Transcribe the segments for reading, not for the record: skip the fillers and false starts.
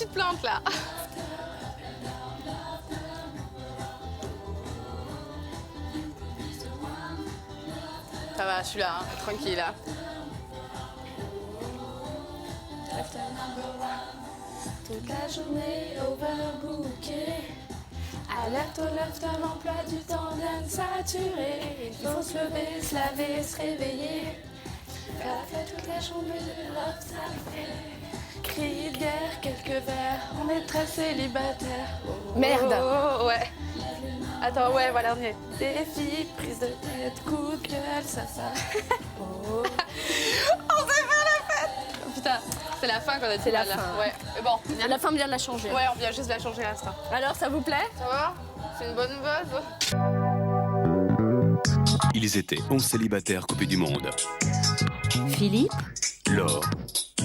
tu te plantes là. Ça va, je suis là, hein, tranquille. Là. Toute la journée overbookée. Alerte au loft, l'emploi du temps vient de saturer. Il faut se lever, se laver, se réveiller. Faire la fête toute la journée, le loft, ça fait. Cris de guerre, quelques verres, on est très célibataire. Merde. Oh, ouais. Attends, ouais, voilà, on y est. Défi, prise de tête, coup de gueule, ça. On s'est fait la fête. Oh, putain, c'est la fin qu'on a dit. C'est la là. fin. Ouais, mais bon. À la fin, on vient de la changer. Ouais, on vient juste de la changer à l'instant. Alors, ça vous plaît? Ça va? C'est une bonne base. Ils étaient 11 célibataires coupés du monde. Philippe, Laure,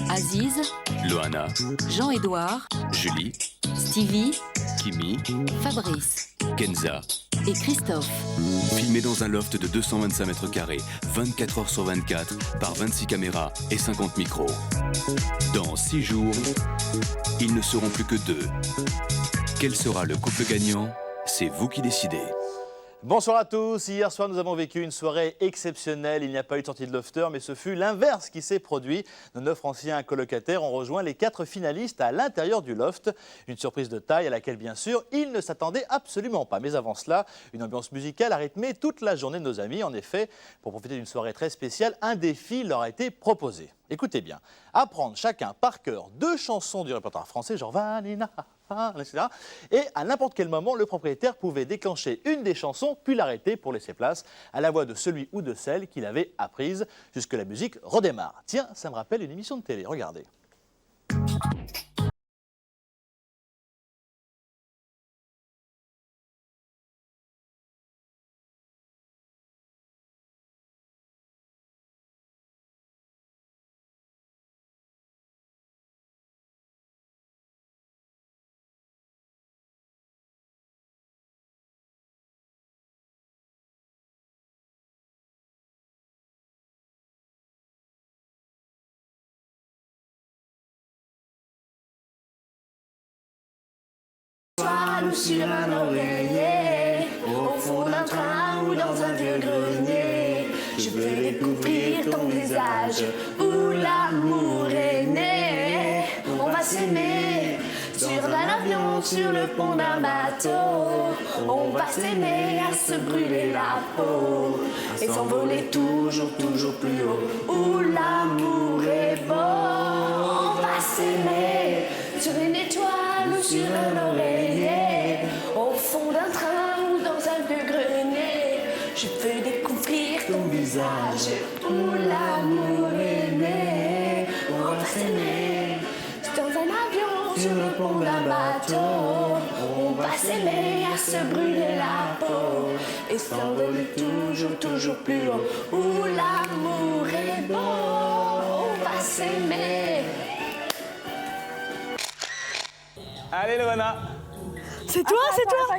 Aziz, Loana, Jean-Édouard, Julie, Stevie, Kimi, Fabrice Kenza. et Christophe. Filmés dans un loft de 225 mètres carrés, 24 heures sur 24, par 26 caméras et 50 micros. Dans 6 jours, ils ne seront plus que 2. Quel sera le couple gagnant? C'est vous qui décidez. Bonsoir à tous. Hier soir, nous avons vécu une soirée exceptionnelle. Il n'y a pas eu de sortie de lofter, mais ce fut l'inverse qui s'est produit. Nos 9 anciens colocataires ont rejoint les 4 finalistes à l'intérieur du loft. Une surprise de taille à laquelle, bien sûr, ils ne s'attendaient absolument pas. Mais avant cela, une ambiance musicale a rythmé toute la journée de nos amis. En effet, pour profiter d'une soirée très spéciale, un défi leur a été proposé. Écoutez bien, apprendre chacun par cœur 2 chansons du répertoire français, genre Vanina, etc. Et à n'importe quel moment, le propriétaire pouvait déclencher une des chansons, puis l'arrêter pour laisser place à la voix de celui ou de celle qu'il avait apprise, jusque la musique redémarre. Tiens, ça me rappelle une émission de télé, regardez. Nous sur un oreiller, au fond d'un train ou dans un vieux grenier. Je veux découvrir ton visage où l'amour est né. On va s'aimer sur un avion, sur le pont d'un bateau. On va s'aimer à se brûler la peau et s'envoler toujours, toujours plus haut. Où l'amour est beau. On va s'aimer sur une étoile ou sur un oreiller, au fond d'un train ou dans un vieux grenier. Je veux découvrir ton visage où l'amour est né. On va s'aimer dans un avion, sur le pont d'un bateau. On va s'aimer à se brûler la peau et s'envoler toujours, toujours plus haut. Où l'amour est beau. On va s'aimer. Allez, Loana. C'est toi, c'est toi.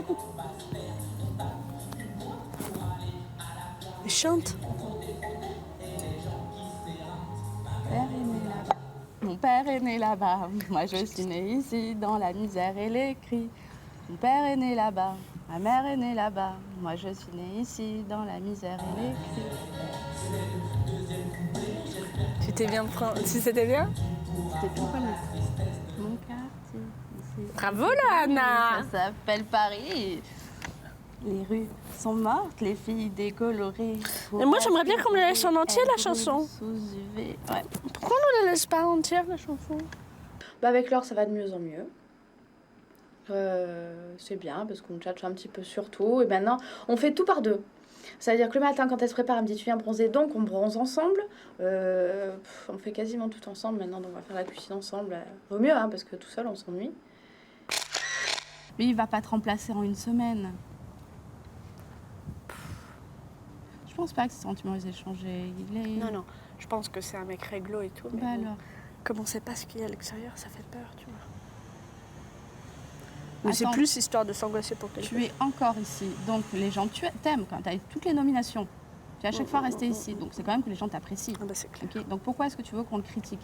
Chante. Mon père est né là-bas, moi je suis née ici, dans la misère et les cris. Mon père est né là-bas, ma mère est née là-bas, moi je suis née ici, dans la misère et les cris. Tu t'es bien pris. Si c'était bien? C'était tout mon quartier ici. Bravo, Loana. Ça s'appelle Paris. Les rues sont mortes, les filles décolorées. Et moi, j'aimerais bien qu'on me la laisse en entier, la chanson. Sous UV. Ouais. Pourquoi on ne la laisse pas entière, la chanson? Bah avec Laure, ça va de mieux en mieux. C'est bien parce qu'on tchatche un petit peu sur tout. Et maintenant, on fait tout par 2. C'est-à-dire que le matin, quand elle se prépare, elle me dit tu viens bronzer, donc on bronze ensemble. On fait quasiment tout ensemble maintenant, donc on va faire la cuisine ensemble. Vaut mieux, hein, parce que tout seul, on s'ennuie. Mais il va pas te remplacer en une semaine. Je pense pas que ces sentiments ils aient changé. Il est... Non, non. Je pense que c'est un mec réglo et tout. Mais Bah bon, alors. comme on sait pas ce qu'il y a à l'extérieur, ça fait peur, tu vois. Mais c'est Attends. plus histoire de s'angoisser pour quelque chose. Tu es encore ici, donc les gens t'aiment quand tu as toutes les nominations. Tu es à chaque fois resté ici, donc c'est quand même que les gens t'apprécient. Ah bah c'est clair. Ok, donc pourquoi est-ce que tu veux qu'on le critique?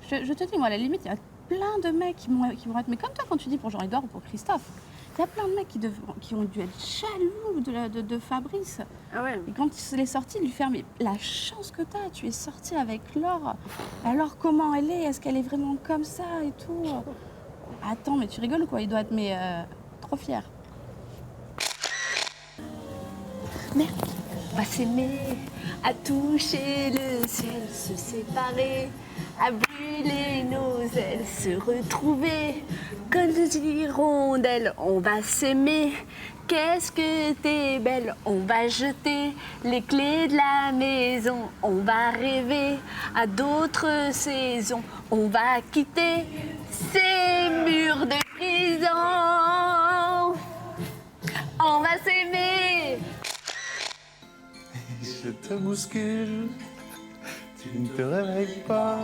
Je te dis, moi, à la limite, il y a plein de mecs qui vont être... Mais comme toi, quand tu dis pour Jean-Edouard ou pour Christophe, il y a plein de mecs qui ont dû être jaloux de Fabrice. Ah ouais. Et quand il est sorti, il lui fait mais la chance que t'as, tu es sorti avec Laure. Alors comment elle est? Est-ce qu'elle est vraiment comme ça et tout? Attends, mais tu rigoles ou quoi? Il doit être trop fier. Merde, on va s'aimer, à toucher le ciel, se séparer, à brûler nos ailes, se retrouver. Comme des hirondelles, on va s'aimer. Qu'est-ce que t'es belle, on va jeter les clés de la maison, on va rêver à d'autres saisons, on va quitter ces murs de prison. On va s'aimer. Je te bouscule, tu ne te réveilles pas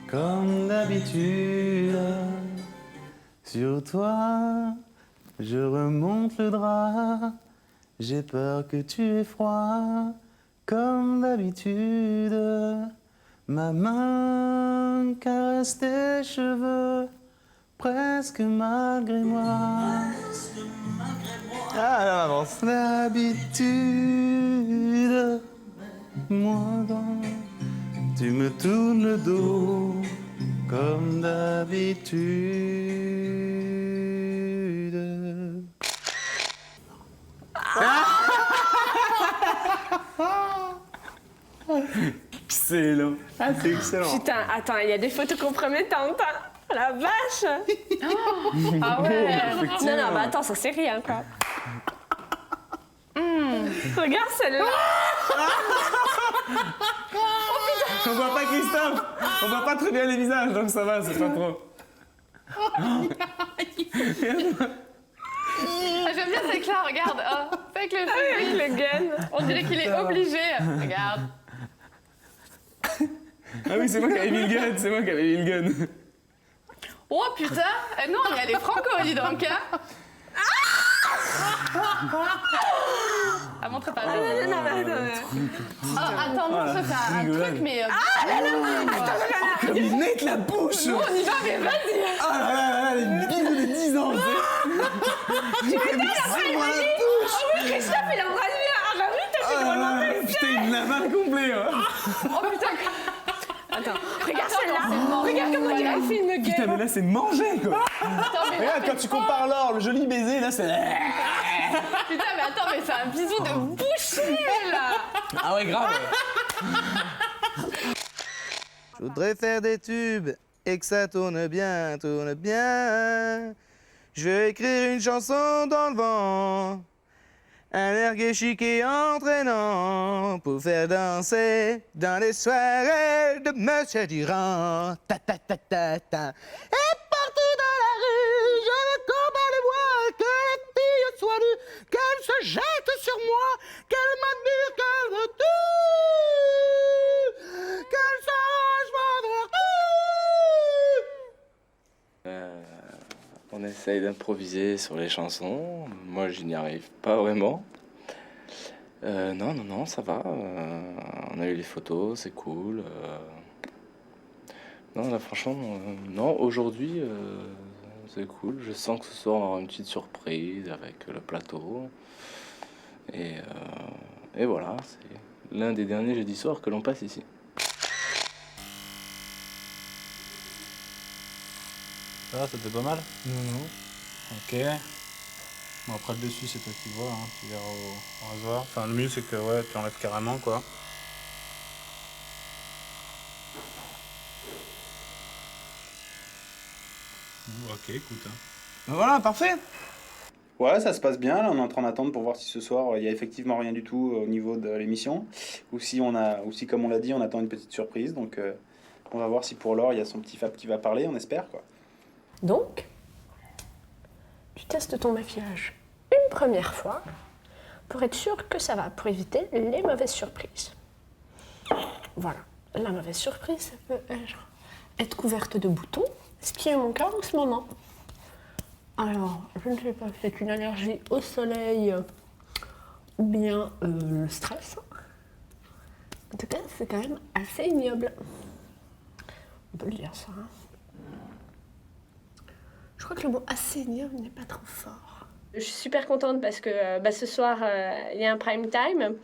comme d'habitude. Sur toi, je remonte le drap. J'ai peur que tu aies froid comme d'habitude. Ma main caresse tes cheveux presque malgré moi. Ah, là, on avance. D'habitude, moi dans, tu me tournes le dos comme d'habitude. Excellent. Ah, c'est excellent. Putain, attends, il y a des photos compromettantes. Hein. La vache. Ah ouais. Non, non, bah attends, ça c'est rien, quoi. Regarde celle-là. On voit pas Christophe. On voit pas très bien les visages, donc ça va, c'est pas trop. Ah, j'aime bien c'est clair, regarde. Oh, c'est avec Avec le gun. On dirait qu'il est obligé. Regarde. Ah oui, c'est moi qui avais mis le gun, c'est moi qui avais mis le gun. Oh putain. Non, il y a les franco, dis donc. Hein. Ah, montre pas. Non, mais attends. Attends, non, ça c'est un truc, mais. Comme il nette la bouche. On y va, mais vas-y. Ah là là là, les bisous de 10 ans, tu sais. J'ai fait bisous moi la bouche. Ah oui, Christophe, il a embrassé. Ah bah oui, t'as fait Ah là là, putain, il l'a mal complet. Hein. Oh putain. Attends, regarde celle-là. Regarde comment il a fait une gueule. Putain, mais là, c'est mangé, quoi. Attends, mais Regarde, quand tu compares l'or, le joli baiser, là, c'est... putain, mais attends, mais c'est un bisou de boucher là. Ah ouais, grave. Je voudrais faire des tubes et que ça tourne bien, tourne bien. Je vais écrire une chanson dans le vent, un air gai, chic et entraînant pour faire danser dans les soirées de Monsieur Durand. Ta ta ta ta ta. Et partout dans la rue, je veux qu'on parle moi, que les filles soient nues, qu'elles se jettent sur moi, qu'elles m'admirent, qu'elles me tuent, qu'elles s'arrangent ma vertu. On essaye d'improviser sur les chansons. Moi, je n'y arrive pas vraiment. Non, ça va. On a eu les photos, c'est cool. Non, là, franchement, non, aujourd'hui, c'est cool. Je sens que ce soir, on aura une petite surprise avec le plateau. Et voilà, c'est l'un des derniers jeudis soirs que l'on passe ici. Ça, c'était pas mal? Non. Ok. Bon, après le dessus, c'est toi qui vois, hein. Tu verras au rasoir. Enfin, le mieux, c'est que ouais, tu enlèves carrément, quoi. Ok, écoute. Hein. Voilà, parfait. Ouais, ça se passe bien. Là, on est en train d'attendre pour voir si ce soir il y a effectivement rien du tout au niveau de l'émission, ou si comme on l'a dit, on attend une petite surprise. Donc, on va voir si pour Laure il y a son petit Fab qui va parler. On espère, quoi. Donc, tu testes ton maquillage une première fois pour être sûr que ça va, pour éviter les mauvaises surprises. Voilà. La mauvaise surprise, ça peut être couverte de boutons, ce qui est mon cas en ce moment. Alors, je ne sais pas, c'est une allergie au soleil ou bien le stress. En tout cas, c'est quand même assez ignoble. On peut le dire ça. Hein. crois que le mot assainir n'est pas trop fort. Je suis super contente parce que ce soir, il y a un prime time.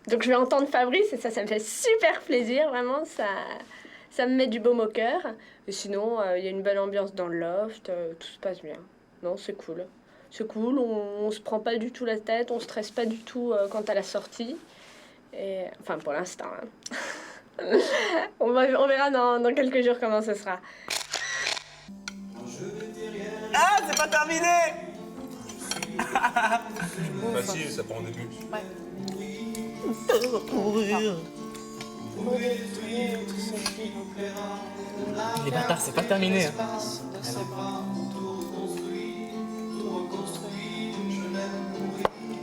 Donc je vais entendre Fabrice et ça me fait super plaisir. Vraiment, ça me met du baume au cœur. Et sinon, il y a une belle ambiance dans le loft. Tout se passe bien. Non, c'est cool. C'est cool, on se prend pas du tout la tête, on stresse pas du tout quant à la sortie. Et, enfin, pour l'instant. Hein. on verra dans quelques jours comment ce sera. Ah, c'est pas terminé. Facile, ça prend au début. Les bâtards, c'est pas terminé. Hein.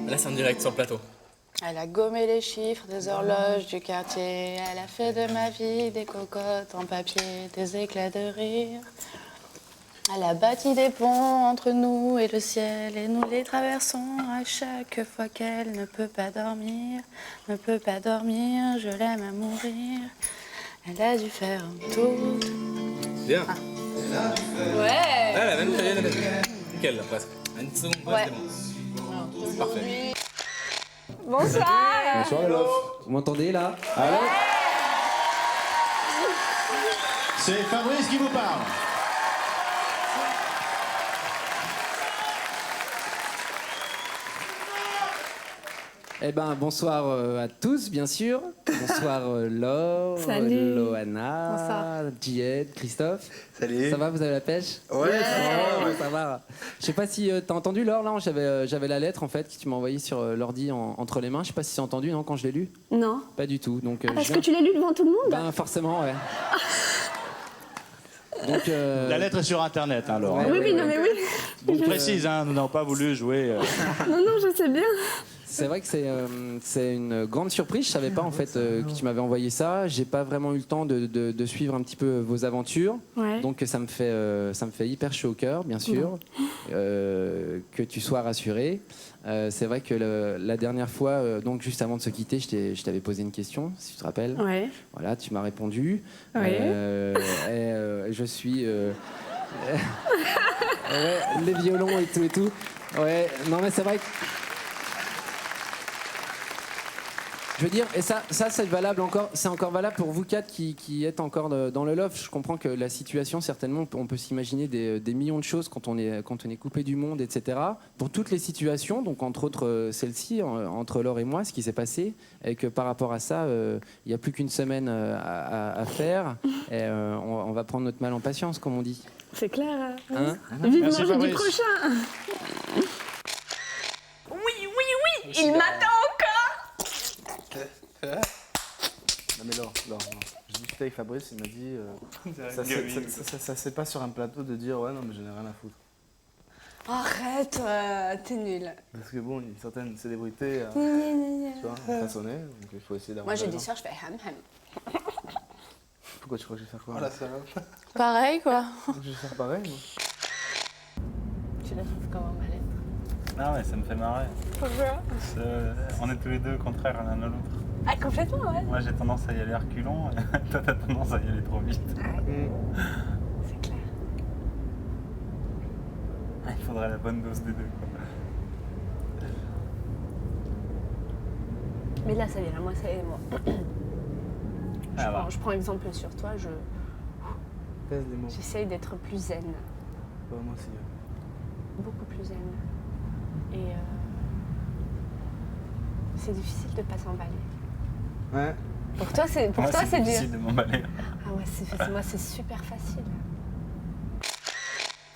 Là, c'est en direct sur le plateau. Elle a gommé les chiffres des horloges du quartier. Elle a fait de ma vie des cocottes en papier, des éclats de rire. Elle a bâti des ponts entre nous et le ciel, et nous les traversons à chaque fois qu'elle ne peut pas dormir. Ne peut pas dormir, je l'aime à mourir. Elle a dû faire un tour. Bien. Ouais. Ah, la même période, la même. Nickel, là, presque. Une seconde, Ouais. c'est bon. C'est parfait. Bonsoir. Bonsoir les lofs. Vous m'entendez là? Allô? C'est Fabrice qui vous parle. Eh ben bonsoir à tous bien sûr. Bonsoir Laure, Salut. Loana, Bonsoir. Diète, Christophe. Salut. Ça va, vous avez la pêche? Ouais, Ça va. Je sais pas si t'as entendu Laure là, j'avais la lettre en fait que tu m'as envoyée sur l'ordi entre les mains. Je sais pas si c'est entendu non quand je l'ai lu. Non. Pas du tout. Donc Parce que tu l'as lu devant tout le monde? Ben forcément ouais. Donc, La lettre est sur internet, hein, Laure. Ouais, Oui, non, mais oui. Donc précise, hein, nous n'avons pas voulu jouer. Non, je sais bien. C'est vrai que c'est une grande surprise. Je savais pas en fait que tu m'avais envoyé ça. J'ai pas vraiment eu le temps de suivre un petit peu vos aventures. Ouais. Donc ça me fait hyper chaud au cœur, bien sûr, que tu sois rassurée. C'est vrai que la dernière fois, donc juste avant de se quitter, je t'avais posé une question, si tu te rappelles. Ouais. Voilà, tu m'as répondu. Ouais. Je suis ouais, les violons et tout. Ouais, non mais c'est vrai que je veux dire, et ça c'est valable encore, c'est encore valable pour vous quatre qui êtes encore dans le loft. Je comprends que la situation, certainement, on peut s'imaginer des millions de choses quand on est coupé du monde, etc. Pour toutes les situations, donc entre autres celle-ci, entre Laure et moi, ce qui s'est passé, et que par rapport à ça, il n'y a plus qu'une semaine à faire, et on va prendre notre mal en patience, comme on dit. C'est clair. Hein? Vivement Merci, jeudi Fabrice. prochain. Oui, il m'attend encore. Non mais Laure. J'ai discuté avec Fabrice, il m'a dit ça c'est pas sur un plateau de dire ouais non mais j'en ai rien à foutre. Arrête, t'es nul. Parce que bon, il y a une certaine célébrité tu vois, façonner, donc il faut essayer d'avoir. Moi j'ai des dit gens. ça, je fais ham. Pourquoi tu crois que je vais faire quoi? Voilà, ça va. Pareil quoi. Je vais faire pareil moi. Tu la trouves comment ma lettre? Non, mais ça me fait marrer. Pourquoi? On est tous les deux contraires l'un à l'autre. Ah complètement ouais. Moi, j'ai tendance à y aller reculons, et toi, t'as tendance à y aller trop vite. C'est clair. Il faudrait la bonne dose des deux, quoi. Mais là, ça y est, moi, ça y est, moi. Ah, bah. Je prends exemple sur toi, Pèse les mots. j'essaye d'être plus zen. Ouais, moi aussi. Beaucoup plus zen. Et c'est difficile de pas s'emballer. Ouais. Pour toi, c'est Moi, dur. difficile de m'emballer. Ah ouais, moi, c'est super facile.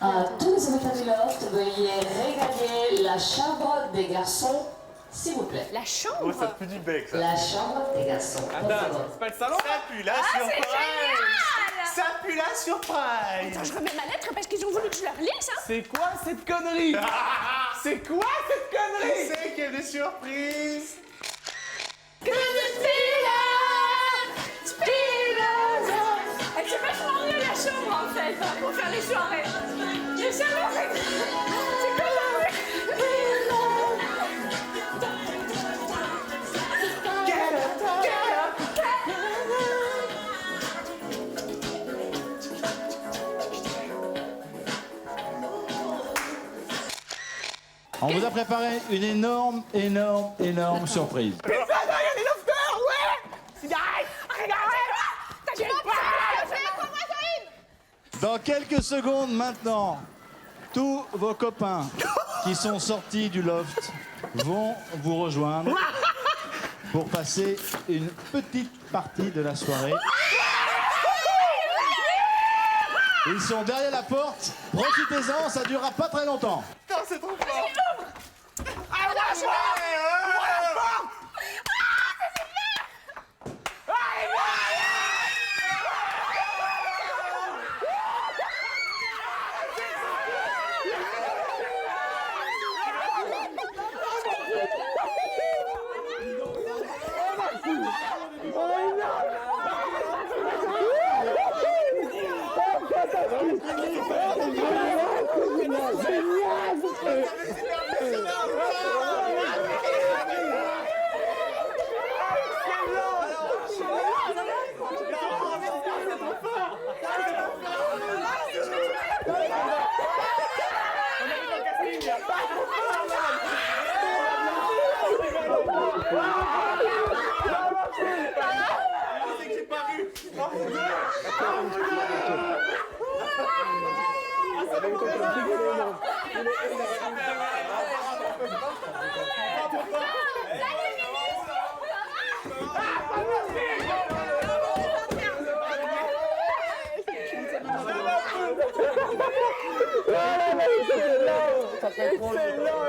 À tous les habitants du loft, veuillez regagner la chambre des garçons, s'il vous plaît. La chambre? Oh, ça pue du bec, ça. La chambre des garçons. Attends, c'est pas le salon? Ça pue la surprise. Ça pue la surprise. Attends, je remets ma lettre parce qu'ils ont voulu que je leur lise, hein? C'est quoi cette connerie? C'est quoi cette connerie? C'est quelle est surprise. C'est vachement mieux la chambre en fait, pour faire les soirées. Je savais, c'est comme On vous a préparé une énorme surprise. Mais ça, il y a des lofters, ouais. Cigarette, Dans quelques secondes maintenant, tous vos copains qui sont sortis du loft vont vous rejoindre pour passer une petite partie de la soirée. Ils sont derrière la porte, profitez-en, ça durera pas très longtemps. Putain, c'est trop fort.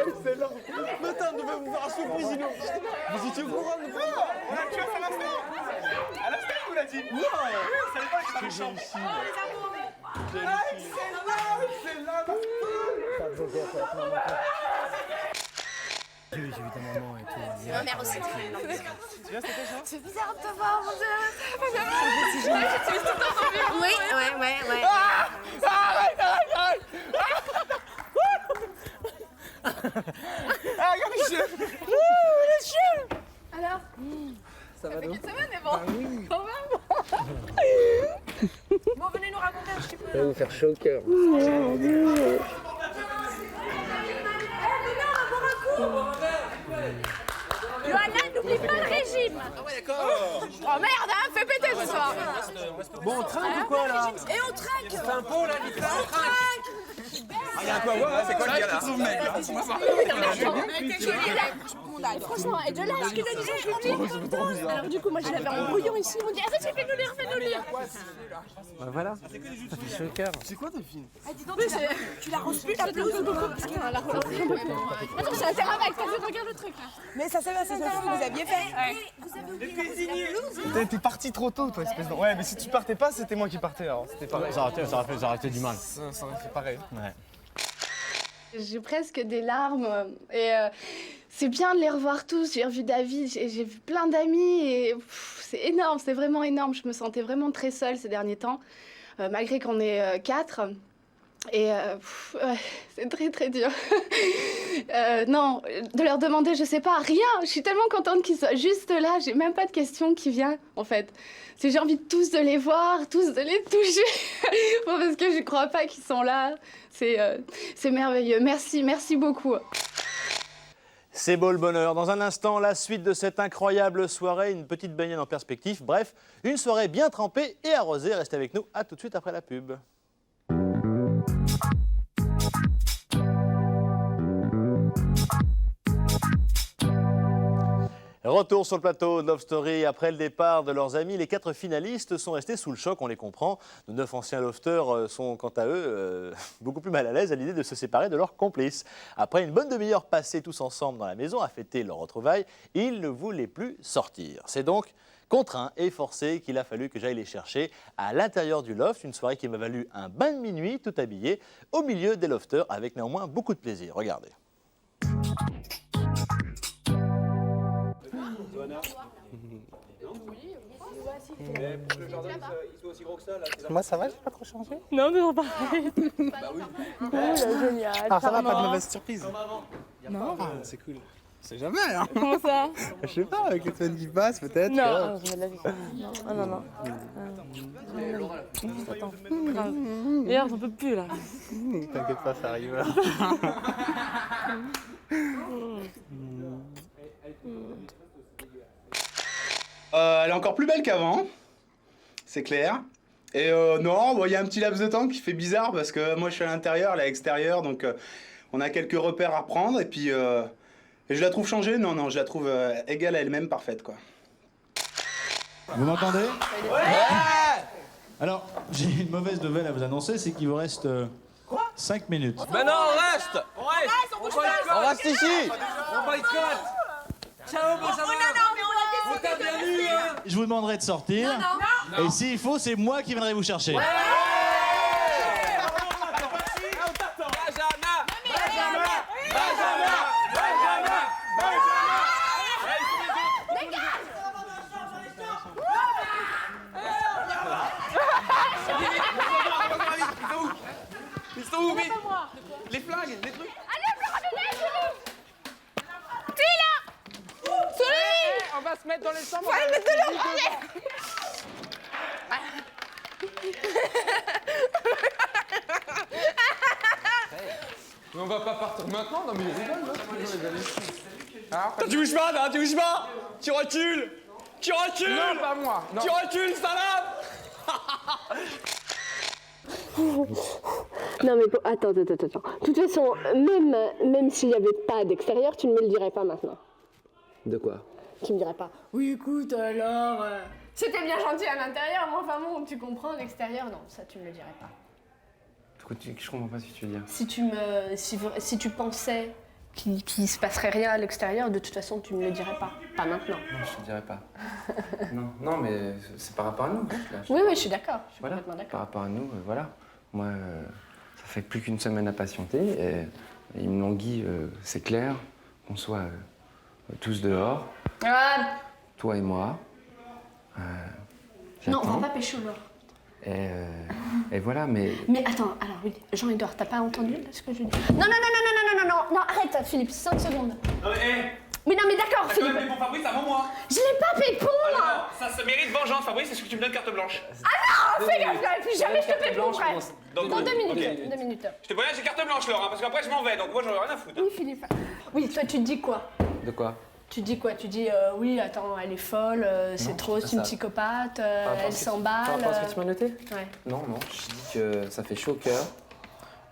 Excellent. Mais attends, on devait vous faire un surprise, sinon. Vous étiez au courant de quoi? On a tué à l'instant. À l'instant, on l'a dit. Non, ça n'est pas que c'est méchant. J'ai vu ta maman et tout. Ma mère aussi. Tu vois, c'était chaud. C'est bizarre de te voir, mon Dieu. Oui. Arrête. Ah, regarde les cheveux. Les cheveux. Alors Ça va donc? une semaine, mais bon, quand même. Bon, venez nous raconter un petit peu. Ça va vous faire chaud au cœur. Johanna, n'oublie pas le régime. Ah ouais, d'accord. Oh merde, hein, fais péter ce soir. Bon, on trinque ou quoi là? Et on trinque. On fait un pot là, vite fait, on trinque. Ah, y'a un quoi voir, c'est quoi le gars là? Franchement, et de là, ce qu'il a dit, je dis. Alors du coup, moi, je l'avais en brouillon ici. On dit, vas-y, fais-nous lire. Bah voilà, ça fait chaud au cœur. C'est quoi Delphine? Dis donc, tu l'arranges plus, la pelouse ou Attends, c'est un terrain vague, regarde le truc là. Mais ça c'est ce que vous aviez fait. Vous avez oublié la pelouse. T'es parti trop tôt, toi, espèce de. Ouais, mais si tu partais pas, c'était moi qui partais alors. C'était pareil. Ça aurait fait du mal. Ça aurait fait pareil. Ouais. J'ai presque des larmes et c'est bien de les revoir tous. J'ai revu David, j'ai vu plein d'amis et c'est énorme, c'est vraiment énorme. Je me sentais vraiment très seule ces derniers temps, malgré qu'on est 4. Et ouais, c'est très très dur. Non, de leur demander, je sais pas, rien. Je suis tellement contente qu'ils soient juste là. J'ai même pas de question qui vient, en fait. J'ai envie de tous de les voir, tous de les toucher. Bon, parce que je crois pas qu'ils sont là. C'est merveilleux. Merci beaucoup. C'est beau le bonheur. Dans un instant, la suite de cette incroyable soirée, une petite baignade en perspective. Bref, une soirée bien trempée et arrosée. Restez avec nous. À tout de suite après la pub. Retour sur le plateau de Love Story. Après le départ de leurs amis, les 4 finalistes sont restés sous le choc, on les comprend. Nos 9 anciens lofters sont quant à eux beaucoup plus mal à l'aise à l'idée de se séparer de leurs complices. Après une bonne demi-heure passée tous ensemble dans la maison à fêter leur retrouvaille, ils ne voulaient plus sortir. C'est donc contraint et forcé qu'il a fallu que j'aille les chercher à l'intérieur du loft. Une soirée qui m'a valu un bain de minuit tout habillé au milieu des lofters avec néanmoins beaucoup de plaisir. Regardez. Moi ça va, j'ai pas trop changé. Non, mais on pareil. Bah oui. Génial. Alors ça va, pas de mauvaise surprise. Non. Ah, c'est cool. C'est jamais, hein. Comment ça? Je sais pas, avec les semaines qui passent, peut-être. Non, jamais de la vie. Non. Attends. D'ailleurs, j'en peux plus là. T'inquiète pas, ça arrive. Elle est encore plus belle qu'avant, c'est clair. Et non, il y a un petit laps de temps qui fait bizarre parce que moi je suis à l'intérieur, elle est à l'extérieur, donc on a quelques repères à prendre et puis et je la trouve changée. Non, je la trouve égale à elle-même, parfaite quoi. Vous m'entendez? Ouais. Alors, j'ai une mauvaise nouvelle à vous annoncer, c'est qu'il vous reste 5 minutes. Mais non, on reste. On reste ici. On boycotte. Ciao, Benjamin. On t'a bien vu, hein. Je vous demanderai de sortir. Non. Et s'il faut, c'est moi qui viendrai vous chercher. Ouais. Ils sont où, les flingues, les trucs. Allez, plus rapidement, tu es là. On va se mettre dans les chambres. Faut aller mettre de l'eau, allez. Mais on va pas partir maintenant, non mais ils rigolent, là. Tu bouges pas, là, tu bouges pas. Tu recules. Non, pas moi. Non. Tu recules, salope. Non mais attends. De toute façon, même s'il n'y avait pas d'extérieur, tu ne me le dirais pas maintenant. De quoi? Tu me dirais pas. Oui, écoute, alors... C'était bien gentil à l'intérieur, mais enfin bon, tu comprends, l'extérieur, non, ça tu me le dirais pas. Je comprends pas ce que tu veux dire. Si tu pensais qu'il se passerait rien à l'extérieur, de toute façon, tu me le dirais pas. Pas maintenant. Non, je te dirais pas. non, mais c'est par rapport à nous. Là, Oui, je suis d'accord. Je suis complètement d'accord. Par rapport à nous, voilà. Moi, ça fait plus qu'une semaine à patienter. Et il me languit, c'est clair, qu'on soit tous dehors. Ah. Toi et moi. Non, on J'attends. va pas pécho, là. Et voilà, mais... Mais attends, alors oui, Jean-Edouard, t'as pas entendu là, ce que je dis? Non, arrête, Philippe, 5 secondes. Non mais, Mais non, mais d'accord, t'as quand Philippe. même pour Fabrice avant moi. Je l'ai pas pépon, moi. Ça mérite vengeance, Fabrice, est-ce que tu me donnes carte blanche? Ah non, fais gaffe, là, plus jamais je te pépon, frère. Donc, Dans 2 minutes, ok. 2 minutes. Je te préviens, j'ai carte blanche, Laure, hein, parce qu'après je m'en vais, donc moi j'en ai rien à foutre. Oui, Philippe. Oui, toi, tu te dis quoi? De quoi? Tu dis quoi? Tu dis, oui, attends, elle est folle, c'est trop, pas c'est une ça. psychopathe, Par rapport à elle ce que- s'emballe. Par rapport à ce que tu m'as noté? Ouais. Non, je dis que ça fait chaud au cœur,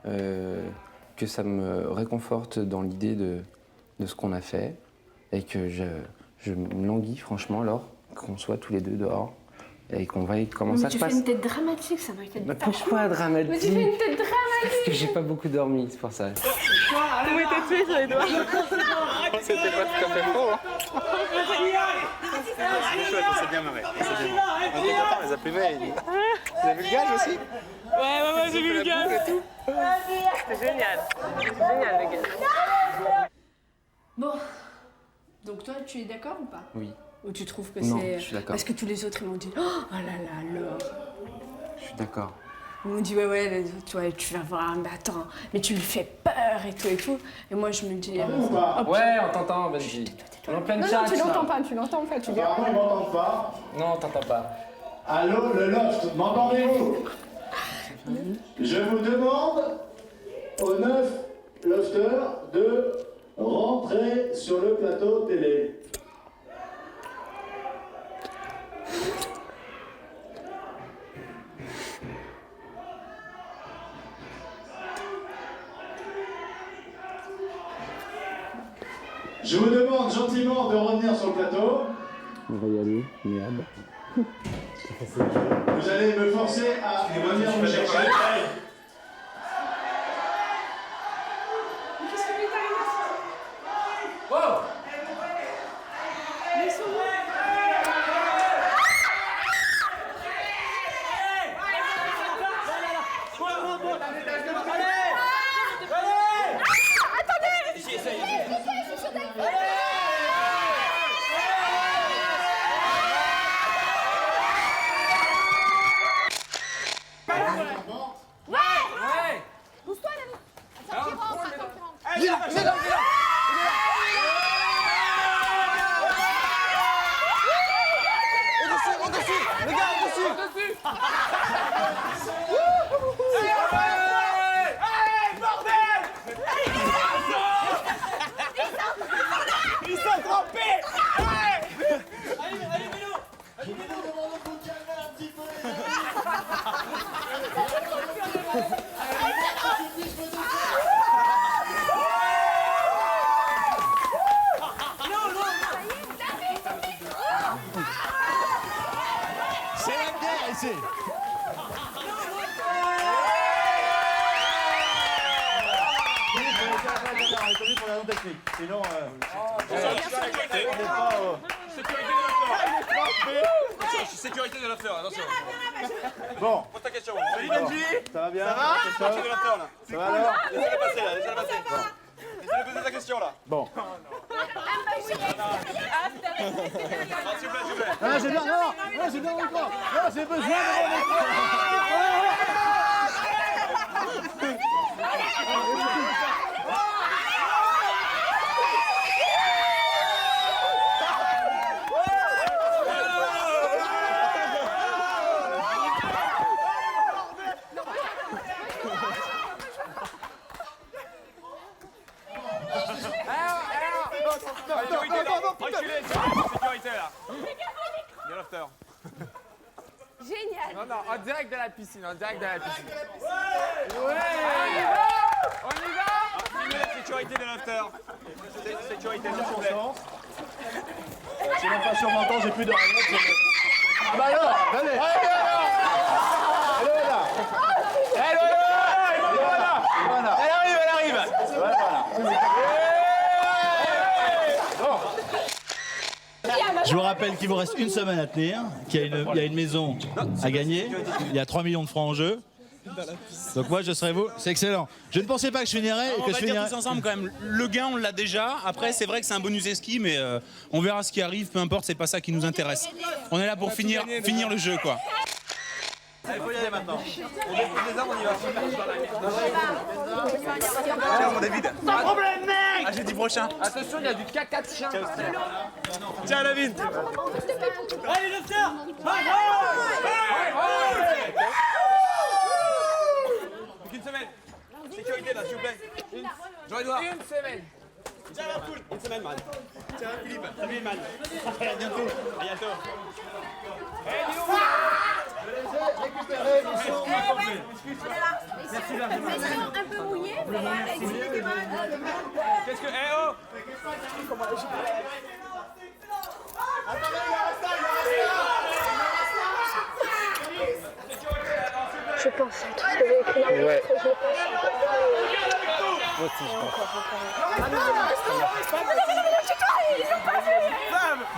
que ça me réconforte dans l'idée de ce qu'on a fait, et que je me languis franchement, Laure, qu'on soit tous les deux dehors, et qu'on voie comment Mais ça tu se fais passe. une tête dramatique, ça m'inquiète Mais vachement. pourquoi dramatique? Mais tu fais une tête dramatique. Parce que j'ai pas beaucoup dormi, c'est pour ça. Vous m'êtes tué sur les doigts. C'était pas tout à fait faux, hein. C'est chouette, on s'est bien marré. On était contents, on les a privés. Vous avez vu le gage aussi? Ouais, j'ai vu le gars. C'était génial. C'est génial le gars. Bon, donc toi, tu es d'accord ou pas? Oui. Ou tu trouves que Non, c'est... je suis d'accord. Parce que tous les autres, ils m'ont dit, oh là là, Laure. Je suis d'accord. Ils m'ont dit, ouais, tu vas voir, mais attends, mais tu lui fais peur et tout. Et moi, je me dis... hop. Ouais, on t'entend, vas-y. On est en pleine Non, chat, tu là. l'entends pas, tu dis... Apparemment, ils m'entendent pas. Non, on t'entend pas. Allô, le loft, m'entendez-vous? Je vous demande aux 9 lofters de rentrer sur le plateau télé. Je vous demande gentiment de revenir sur le plateau. On va y aller, merde. Vous allez me forcer à venir me chercher. Pousse-toi, Nani. Attends, qui rentre, attends, qui rentre. Viens là. on est connu pour la raison technique. Sinon, Sécurité de l'after, attention. Bon. Pose ta question. Salut Benji. Ça va bien? Ça va? Sécurité de l'after là. Ça va alors? Laissez-le passer là, laissez-le passer. Laissez-le poser ta question là. Bon. S'il vous plaît. Ah, j'ai bien, non, j'ai bien mon micro. Non, j'ai besoin de mon micro. Sécurité là. De l'after. Génial. Non, non, en direct de la piscine, en direct de la piscine. On y va. Sécurité de l'after. Sécurité de l'after. Je suis même pas sûr m'entendre, j'ai plus de rien. Ah bah alors, venez. Elle est là. Elle arrive. Voilà. Je vous rappelle qu'il vous reste une semaine à tenir, qu'il y a une maison à gagner, il y a 3 millions de francs en jeu. Donc moi je serai vous, c'est excellent. Je ne pensais pas que je finirais. On va dire tous ensemble quand même, le gain on l'a déjà, après c'est vrai que c'est un bonus ski mais on verra ce qui arrive, peu importe, c'est pas ça qui nous intéresse. On est là pour finir le jeu quoi. Allez, faut y aller maintenant. On dépose les armes, on y va. Tiens, mon David. Sans problème, mec. À jeudi prochain. Attention, il y a du caca de chien. Tiens, David. Allez, le faire. Une semaine. Sécurité là, s'il vous plaît. Jean-Edouard. Une semaine. Tiens la poule. Une semaine, man. Tiens, Philippe. Salut, man. À bientôt. À bientôt. Récupérer, Mission un peu mouillée, mais excusez-moi. Qu'est-ce que... Eh oh. Je pense à tout ce que j'ai écrit dans le Ouais. livre, je pense. Moi aussi, je pense.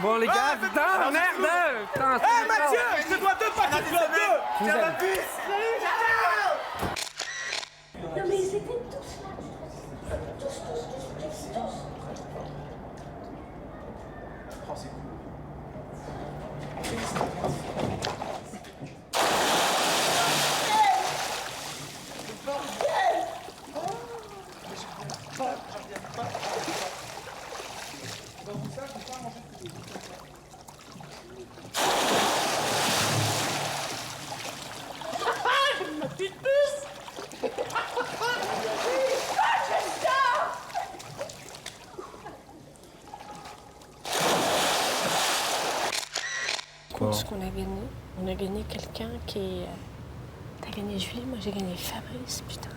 Bon les gars, putain, merde. Putain, Eh Mathieu, je te dois 2 paquets de clopes, 2. Tiens ma puce. Non mais ils étaient tous là. Tous. Oh, c'est cool. Ma petite puce. Ce qu'on a gagné, on a gagné quelqu'un qui. T'as gagné Julie, moi j'ai gagné Fabrice, putain.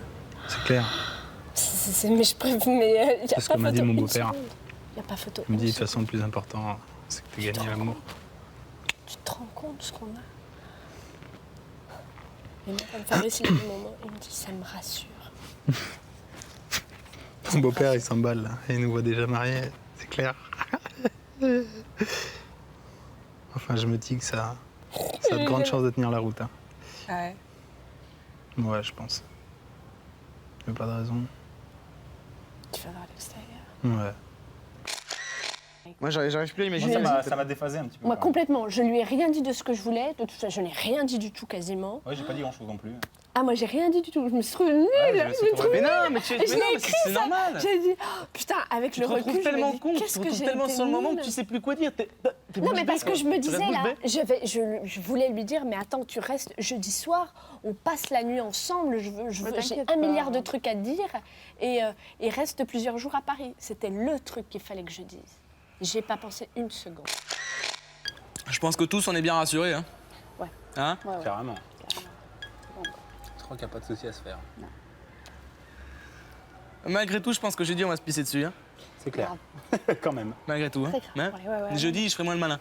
C'est clair. Mais je préfère. Mais C'est ce que m'a dit mon beau-père. Il n'y a pas photo. Il me dit de toute façon le plus important, c'est que tu gagnes l'amour. Tu te rends compte de ce qu'on a? Et moi, comme Fabrice, il a dit moment, il me dit ça me rassure. Mon beau-père il s'emballe là, il nous voit déjà mariés, c'est clair. Enfin je me dis que ça a de grandes chances de tenir la route. Hein. Ouais. Ouais je pense. Il n'y a pas de raison. Tu vas voir à l'extérieur. Ouais. Moi j'arrive plus à imaginer. Ça m'a déphasé un petit peu. Moi complètement, je lui ai rien dit de ce que je voulais, de tout ça, je n'ai rien dit du tout quasiment. Ouais j'ai pas dit grand chose non plus. Ah moi j'ai rien dit du tout, je me suis trouvée nulle, Mais non, mais je l'ai écrit c'est ça. normal. J'ai dit, oh, putain, avec Tu le te recul, retrouves je me tellement dis, con, tu qu'est-ce te que retrouves j'ai tellement été sur le moment que nulle. tu sais plus quoi dire. T'es Non mais parce que je me disais là, là, je voulais lui dire, mais attends, tu restes jeudi soir, on passe la nuit ensemble, j'ai un milliard de trucs à te dire et reste plusieurs jours à Paris. C'était le truc qu'il fallait que je dise. J'ai pas pensé une seconde. Je pense que tous on est bien rassurés. Hein. Ouais. Hein Ouais, ouais. Carrément. Je crois qu'il n'y a pas de souci à se faire. Non. Malgré tout, je pense que jeudi on va se pisser dessus. Hein. C'est clair. Quand même. Malgré tout. Hein. Très grave. Hein Ouais. Jeudi, je ferai moins le malin.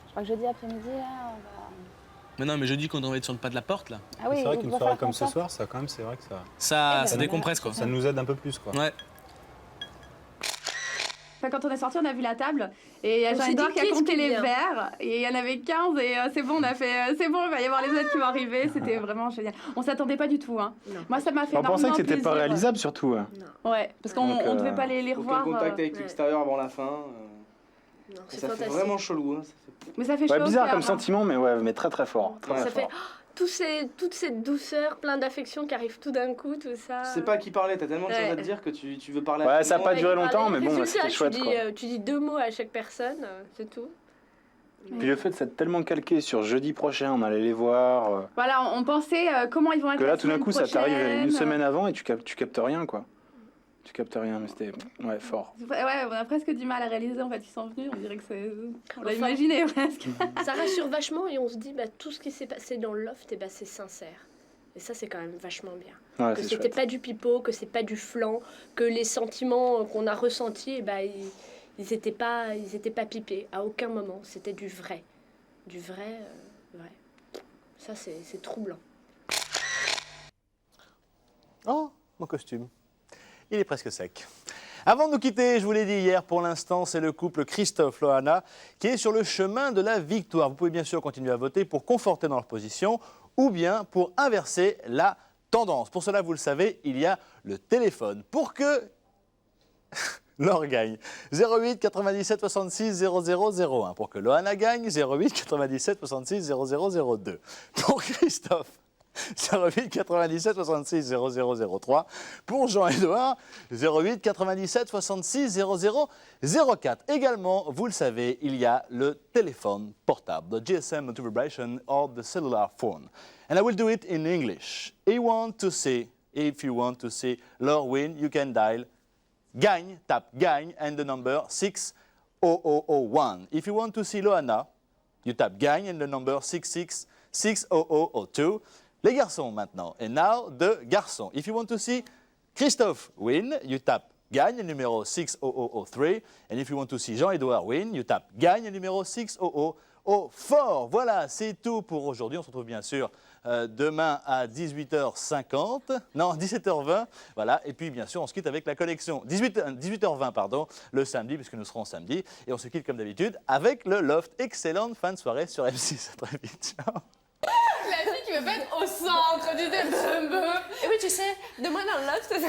Je crois que jeudi après-midi là, on va. Mais non, mais jeudi quand on va être sur le pas de la porte là. Ah oui, C'est vrai on qu'une va soirée faire comme ce ça. soir, ça quand même, c'est vrai que ça. Ça décompresse quoi. Ça nous aide un peu plus quoi. Ouais. Enfin, quand on est sorti, on a vu la table et il y a On s'est Jean-Edouard dit, qui a qu'est-ce compté qui les vient verres et il y en avait 15 et c'est bon, on a fait c'est bon, il va y avoir les autres qui vont arriver. C'était vraiment génial. On s'attendait pas du tout. Hein. Moi, ça m'a fait On pensait énormément que c'était pas plaisir. réalisable surtout. hein. Ouais, parce qu'on Donc, on devait pas les revoir. Aucun contact avec ouais. l'extérieur avant la fin. c'est Ça fait fantastique. vraiment chelou. Hein. Mais ça fait Ouais, chaud au bizarre cœur, comme hein. sentiment, mais très très fort. Très, Ça très fait fort. toute cette douceur, plein d'affection qui arrive tout d'un coup, tout ça. Je sais pas à qui parler, t'as tellement de choses à te dire que tu veux parler à Ouais, tout ça a le pas monde. duré longtemps, mais bon, Résultat, c'était chouette, tu dis, quoi. tu dis 2 mots à chaque personne, c'est tout. Puis le fait de s'être tellement calqué sur jeudi prochain, on allait les voir. Voilà, on pensait comment ils vont être Que la là, tout d'un semaine coup, ça t'arrive prochaine. une semaine avant et tu captes rien, quoi. Tu captes rien, mais c'était fort. Ouais, on a presque du mal à réaliser. En fait, ils sont venus. On dirait que c'est. On l'a Enfin, imaginé presque. Ça rassure vachement et on se dit, tout ce qui s'est passé dans le loft, c'est sincère. Et ça, c'est quand même vachement bien. Ouais, que c'est c'était chouette. pas du pipeau, que c'est pas du flan, que les sentiments qu'on a ressentis, ils étaient pas pipés à aucun moment. C'était du vrai. Du vrai, vrai. Ça, c'est troublant. Oh, mon costume. Il est presque sec. Avant de nous quitter, je vous l'ai dit hier, pour l'instant, c'est le couple Christophe-Loana qui est sur le chemin de la victoire. Vous pouvez bien sûr continuer à voter pour conforter dans leur position ou bien pour inverser la tendance. Pour cela, vous le savez, il y a le téléphone. Pour que Laure gagne, 08 97 66 0001. Pour que Loana gagne, 08 97 66 0002. Pour Christophe, 08 97 66 0003. Pour Jean-Edouard, 08 97 66 0004. Également, vous le savez, il y a le téléphone portable, the GSM multi-vibration or the cellular phone. And I will do it in English. If you want to see Laure win, you can dial gagne, tap gagne, and the number 60001. If you want to see Loana, you tap gagne and the number 666002. Les garçons maintenant. And now the garçons. If you want to see Christophe win, you tap gagne, numéro 60003. And if you want to see Jean-Edouard win, you tap gagne, numéro 60004. Voilà, c'est tout pour aujourd'hui. On se retrouve bien sûr demain à 18h50. Non, 17h20. Voilà. Et puis bien sûr, on se quitte avec la collection. 18h20, pardon, le samedi, puisque nous serons samedi. Et on se quitte comme d'habitude avec le Loft. Excellente fin de soirée sur M6. À très vite. Ciao. La fille qui veut pas être au centre du débat. Et oui, tu sais, demain dans le loft, c'est ça.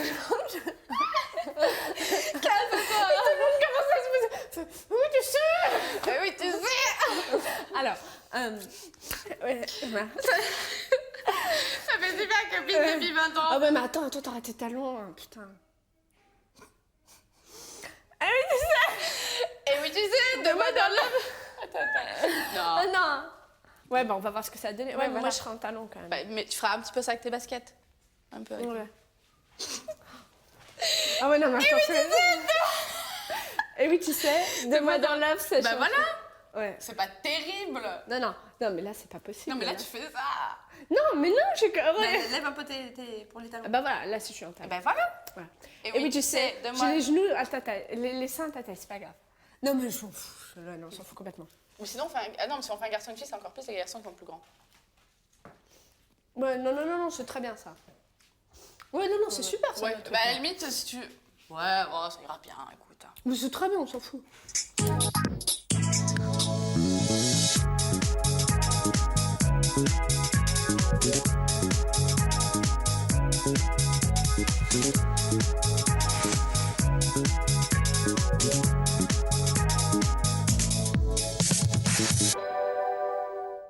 Calme-toi. Tout le monde commence à se poser. Oui, tu sais. Oui, tu sais. Alors, ouais, voilà. Ça fait super copine depuis 20 ans. Ah ouais, mais attends, t'auras tes talons, hein, putain. Et oui, tu sais. Et oui, tu sais, demain dans le... Attends. Non. Non. Ouais, on va voir ce que ça a donné. Ouais, Ouais, moi, voilà. je serai en talons quand même. Bah, mais tu feras un petit peu ça avec tes baskets. Un peu avec. Ouais. Ah ouais, non, mais attends, Et oui, tu sais, demain dans l'œuf, c'est Bah voilà. Ouais. C'est pas terrible. Non, mais là, c'est pas possible. Non, mais là, tu fais ça. Non, mais non, je suis... Ouais. Lève un peu pour les talons. Ah bah voilà, là, si je suis en talons. Bah voilà. Voilà. Et Et oui, tu sais, de j'ai moi. les genoux à ta taille, les seins à ta taille, c'est pas grave. Non, mais je m'en fous. Là, non, on s'en fout complètement. Ou sinon, on fait un... Ah non, mais si on fait un garçon et une fille, c'est encore plus les garçons qui sont plus grands. Ouais, non, c'est très bien ça. Ouais, non, c'est super ça. Ouais, le truc, bah à là. la limite, si tu... Ouais, bon, ça ira bien, écoute. Mais c'est très bien, on s'en fout. Thank you.